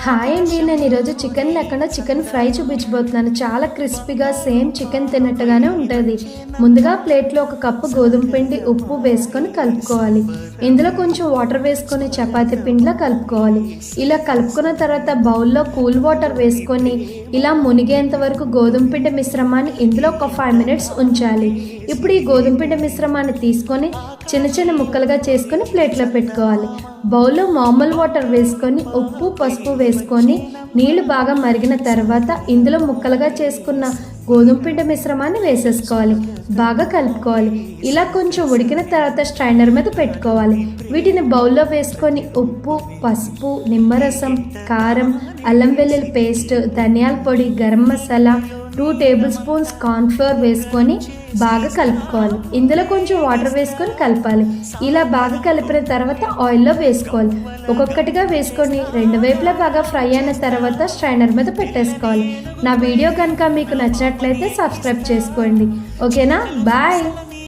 Hi అండి, నేను ఈరోజు చికెన్ లేకుండా చికెన్ ఫ్రై చూపించబోతున్నాను. చాలా క్రిస్పీగా సేమ్ చికెన్ తిన్నట్టుగానే ఉంటుంది. ముందుగా ప్లేట్లో ఒక కప్పు గోధుమ పిండి, ఉప్పు వేసుకొని కలుపుకోవాలి. ఇందులో కొంచెం వాటర్ వేసుకొని చపాతీ పిండిలో కలుపుకోవాలి. ఇలా కలుపుకున్న తర్వాత బౌల్లో కూల్ వాటర్ వేసుకొని ఇలా మునిగేంత వరకు గోధుమ పిండి మిశ్రమాన్ని ఇందులో ఒక 5 minutes ఉంచాలి. ఇప్పుడు ఈ గోధుమ పిండి మిశ్రమాన్ని తీసుకొని చిన్న చిన్న ముక్కలుగా చేసుకొని ప్లేట్లో పెట్టుకోవాలి. బౌల్లో మామూలు వాటర్ వేసుకొని ఉప్పు, పసుపు వేసుకొని నీళ్లు బాగా మరిగిన తర్వాత ఇందులో ముక్కలుగా చేసుకున్న గోధుమ పిండి మిశ్రమాన్ని వేసేసుకోవాలి. బాగా కలుపుకోవాలి. ఇలా కొంచెం ఉడికిన తర్వాత స్ట్రైనర్ మీద పెట్టుకోవాలి. వీటిని బౌల్లో వేసుకొని ఉప్పు, పసుపు, నిమ్మరసం, కారం, అల్లం వెల్లుల్లి పేస్ట్, ధనియాల పొడి, గరం మసాలా, 2 tablespoons కార్న్ఫ్లోర్ వేసుకొని బాగా కలుపుకోవాలి. ఇందులో కొంచెం వాటర్ వేసుకొని కలపాలి. ఇలా బాగా కలిపిన తర్వాత ఆయిల్లో వేసుకోవాలి. ఒక్కొక్కటిగా వేసుకొని 2 వైపులా బాగా ఫ్రై అయిన తర్వాత స్ట్రైనర్ మీద పెట్టేసుకోవాలి. నా వీడియో కనుక మీకు నచ్చినట్లయితే సబ్స్క్రైబ్ చేసుకోండి. ఓకేనా? బాయ్.